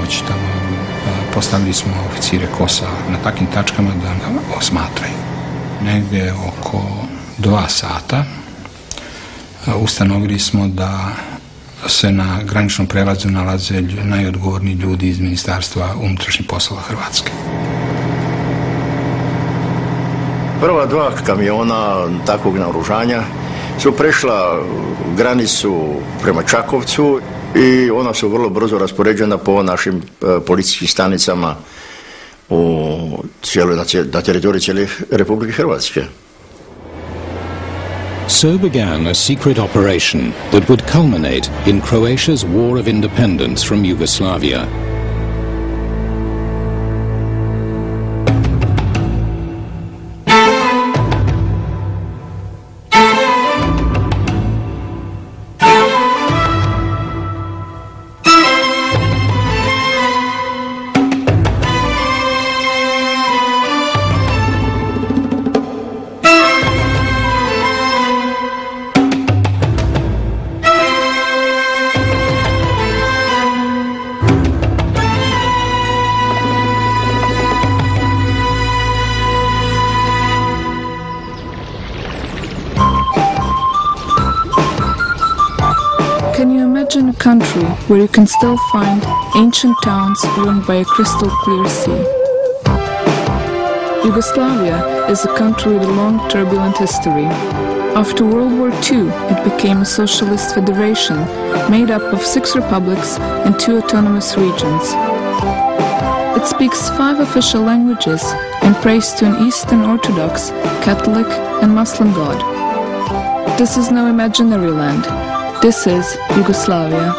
pomoć tamo. Postavili smo oficire KOS-a na takvim tačkama da nam osmatraju. Negdje oko 2 sata ustanovili smo da se na graničnom prelazu nalaze najodgovorniji ljudi iz Ministarstva unutrašnjih poslova Hrvatske. Prva 2 kamiona takvog naoružanja su prešla granicu prema Čakovcu i ona su vrlo brzo raspoređena po našim policijskim stanicama na teritoriju cijele Republike Hrvatske. So began a secret operation that would culminate in Croatia's war of independence from Yugoslavia. Imagine a country where you can still find ancient towns ruled by a crystal clear sea. Yugoslavia is a country with a long turbulent history. After World War II, it became a socialist federation made up of 6 republics and 2 autonomous regions. It speaks 5 official languages and prays to an Eastern Orthodox, Catholic and Muslim God. This is no imaginary land. This is Yugoslavia.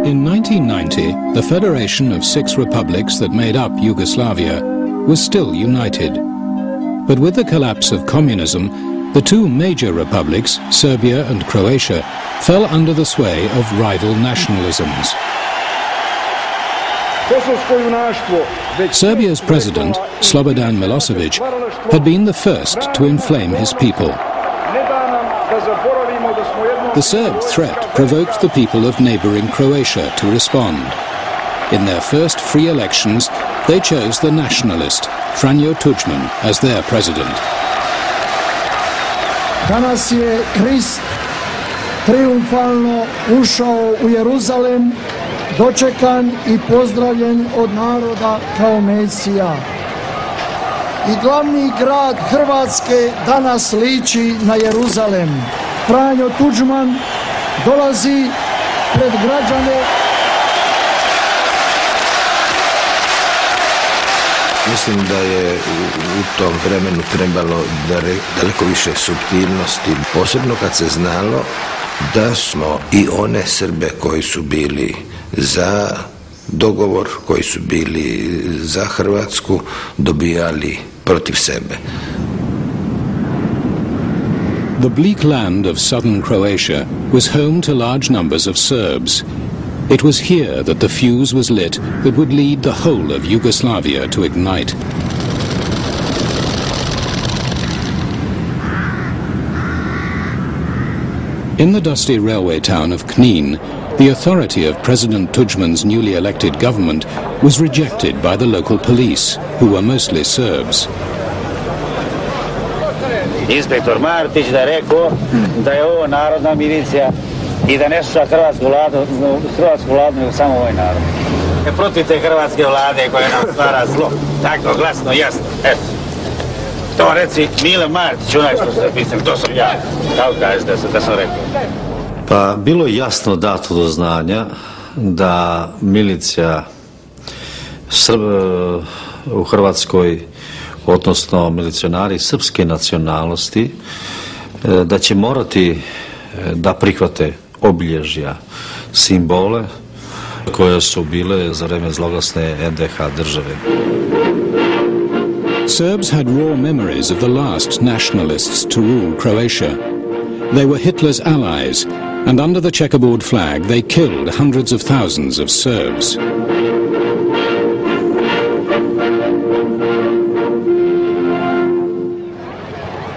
In 1990, the federation of 6 republics that made up Yugoslavia was still united. But with the collapse of communism, the 2 major republics, Serbia and Croatia, fell under the sway of rival nationalisms. Serbia's president, Slobodan Milosevic, had been the first to inflame his people. The Serb threat provoked the people of neighboring Croatia to respond. In their first free elections, they chose the nationalist, Franjo Tuđman, as their president. Danas je Krist triumfalno ušao u Jeruzalem, dočekan i pozdravljen od naroda kao Mesija. I glavni grad Hrvatske danas liči na Jeruzalem. Franjo Tuđman dolazi pred građane. Mislim da je u tom vremenu trebalo daleko više suptilnosti, posebno kad se znalo da smo i one Srbe koji su bili za dogovor, koji su bili za Hrvatsku, dobijali protiv sebe. The bleak land of southern Croatia was home to large numbers of Serbs. It was here that the fuse was lit that would lead the whole of Yugoslavia to ignite. In the dusty railway town of Knin, the authority of President Tuđman's newly elected government was rejected by the local police, who were mostly Serbs. Inspektor Martić da je rekao da je ovo narodna milicija i da ne sluša hrvatsku vladu, nego samo ovaj narod. Protiv te hrvatske vlade koja nam stvara zlo, tako glasno, jasno, eto. To reci Mile Martić, onaj što se zapisam, to sam ja, kako kažeš da sam rekao. Pa bilo je jasno dato do znanja da milicija u Hrvatskoj, odnosno milicionari srpske nacionalnosti, da će morati da prihvate obilježja, simbole koje su bile za vreme zloglasne NDH države. Serbs had raw memories of the last nationalists to rule Croatia. They were Hitler's allies, and under the checkerboard flag they killed hundreds of thousands of Serbs.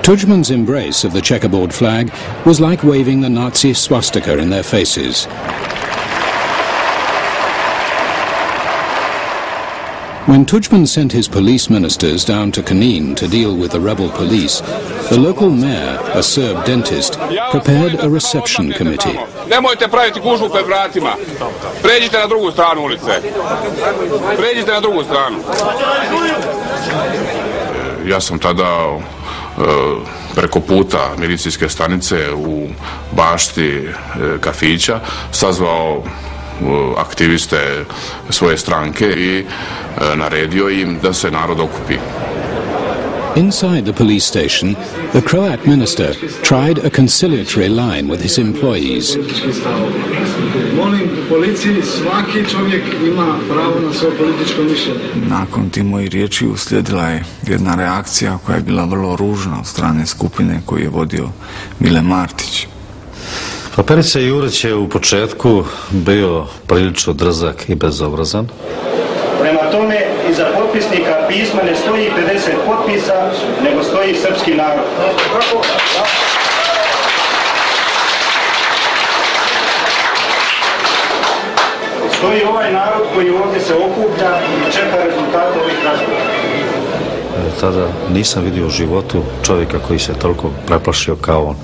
Tuđman's embrace of the checkerboard flag was like waving the Nazi swastika in their faces. When Tudjman sent his police ministers down to Kanin to deal with the rebel police, the local mayor, a Serb dentist, prepared a reception committee. Nemojte praviti gužvu pred vratima. Pređite na drugu stranu ulice. Pređite na drugu stranu. Ja sam tada preko puta milicijske stanice u bašti kafića sazvao aktiviste svoje stranke i naredio im da se narod okupi. Inside the police station, the Croat minister tried a conciliatory line with his employees. Molim u policiji, svaki čovjek ima pravo na svoje političko mišljenje. Nakon tih mojih riječi uslijedila je jedna reakcija koja je bila vrlo ružna od strane skupine koju je vodio Mile Martić. Pa Perica Jurić je u početku bio prilično drzak i bezobrazan. Prema tome, iza potpisnika pisma ne stoji 50 potpisa, nego stoji srpski narod. Stoji ovaj narod koji ovdje se okuplja i čeka rezultate ovih razgovora. Tada nisam vidio u životu čovjeka koji se toliko preplašio kao on.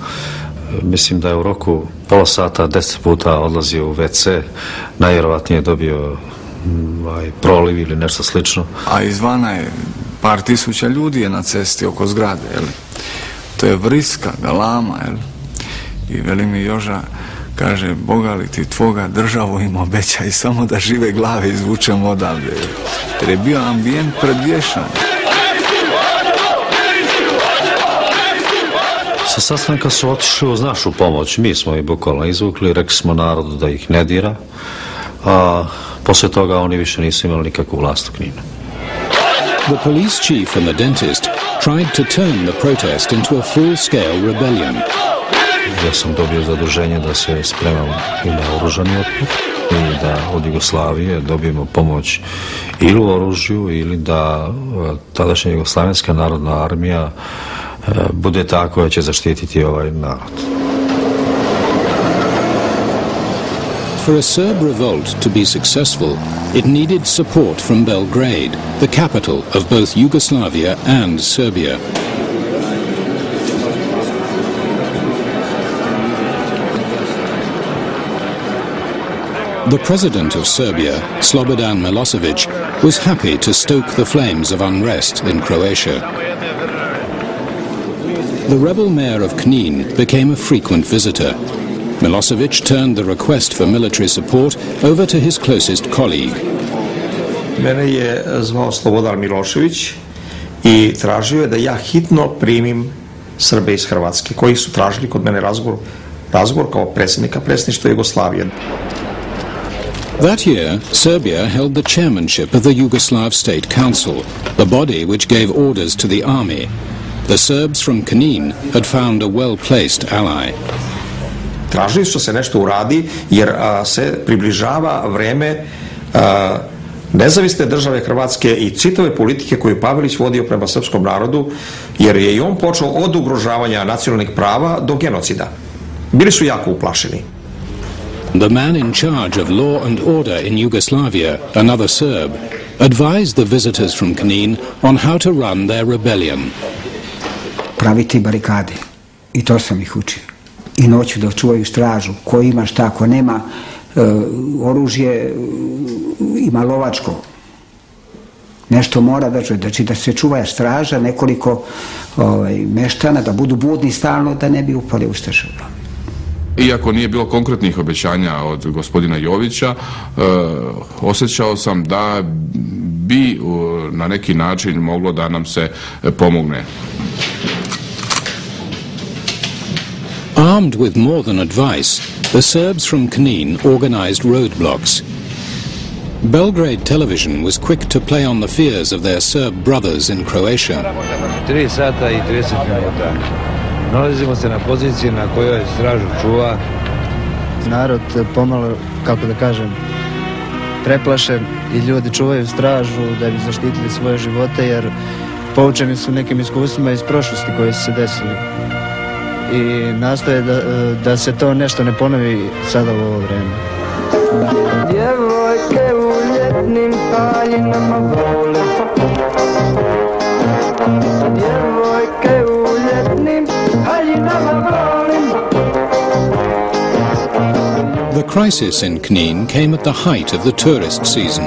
Mislim da je u roku pola sata 10 puta odlazio u WC, najvjerovatnije dobio proliv ili nešto slično. A izvana je par tisuća ljudi je na cesti oko zgrade, jel? To je vriska, galama, jel? I veli mi Joža, kaže, Boga li ti tvoga državu im obećaj samo da žive glave izvučemo odavde. Jer je bio ambijent predvješan. Sa sastanka su otišli uz našu pomoć. Mi smo ih bukvalno izvukli, rekli smo narodu da ih ne dira, a poslije toga oni više nisu imali nikakvu vlast u Kninu. The police chief and the dentist tried to turn the protest into a full-scale rebellion. Ja sam dobio zaduženje da se spremam i na oružani otpor i da od Jugoslavije dobijemo pomoć ili u oružju ili da tadašnja Jugoslavenska narodna armija bude ta koja će zaštititi ovaj narod. For a Serb revolt to be successful, it needed support from Belgrade, the capital of both Yugoslavia and Serbia. The president of Serbia, Slobodan Milosevic, was happy to stoke the flames of unrest in Croatia. The rebel mayor of Knin became a frequent visitor. Milosevic turned the request for military support over to his closest colleague. Mene je zvao Slobodan Milošević i tražio je da ja hitno primim Srbe iz Hrvatske, koji su tražili kod mene razgovor kao predsjednika predsjedništva Jugoslavije. That year, Serbia held the chairmanship of the Yugoslav State Council, the body which gave orders to the army. The Serbs from Knin had found a well-placed ally. Tražili su se nešto uradi jer se približava vreme nezavisne države Hrvatske i čitave politike koju Pavelić vodio prema srpskom narodu, jer je i on počeo od ugrožavanja nacionalnih prava do genocida. Bili su jako uplašeni. The man in charge of law and order in Yugoslavia, another Serb, advised the visitors from Knin on how to run their rebellion. Praviti barikade. I to sam ih učio. I noću da čuvaju stražu. Ko ima šta, ko nema oružje, ima lovačko. Nešto mora da čuje. Znači da se čuva straža, nekoliko meštana, da budu budni stalno, da ne bi upali ustaše. Iako nije bilo konkretnih obećanja od gospodina Jovića, osjećao sam da bi na neki način moglo da nam se pomogne. Armed with more than advice, the Serbs from Knin organized roadblocks. Belgrade television was quick to play on the fears of their Serb brothers in Croatia. 3 sata i 30 minuta. Nalazimo se na poziciji na kojoj stražu čuva. Narod pomalo, kako da kažem, preplašen i ljudi čuvaju stražu da bi zaštitili svoje živote, jer poučeni su nekim iskustvima iz prošlosti koje su se desili. I nastoje da se to nešto ne ponovi sada u ovo vreme. Djevojke u ljetu ljetnim haljinama vole. Djevojke u ljetnim haljinama volim. The crisis in Knin came at the height of the tourist season.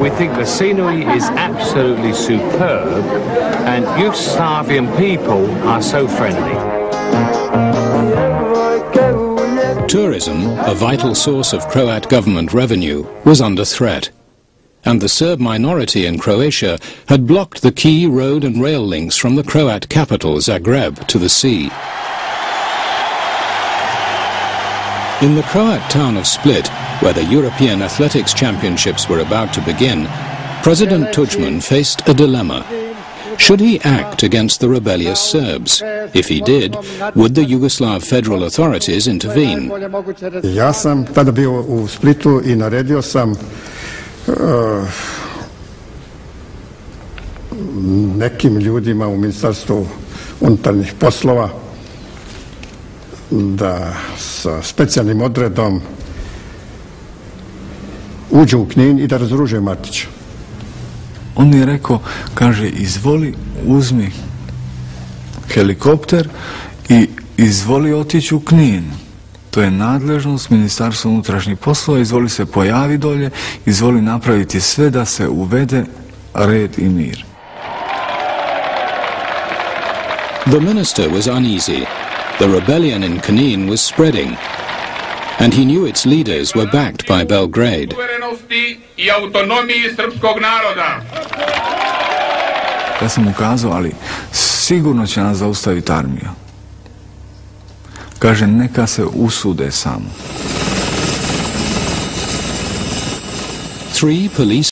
We think the scenery is absolutely superb and Yugoslavian people are so friendly. Tourism, a vital source of Croat government revenue, was under threat. And the Serb minority in Croatia had blocked the key road and rail links from the Croat capital, Zagreb, to the sea. In the Croat town of Split, where the European Athletics Championships were about to begin, President Tudjman faced a dilemma. Should he act against the rebellious Serbs? If he did, would the Yugoslav federal authorities intervene? Ja sam tada bio u Splitu I naredio sam nekim ljudima u Ministarstvu unutarnjih poslova da sa specijalnim odredom uđu u Knin I da razoružaju Martića. On mi je rekao, kaže, izvoli, uzmi helikopter I izvoli otići u Knin. To je nadležnost Ministarstva unutrašnjih poslova, izvoli se pojavi dolje, izvoli napraviti sve da se uvede red I mir. The minister was uneasy. The rebellion in Knin was spreading, and he knew its leaders were backed by Belgrade. I autonomiji srpskog naroda. Ja sam mu kazao, ali sigurno će nas zaustaviti armija. Kaže, neka se usude samo. 3 police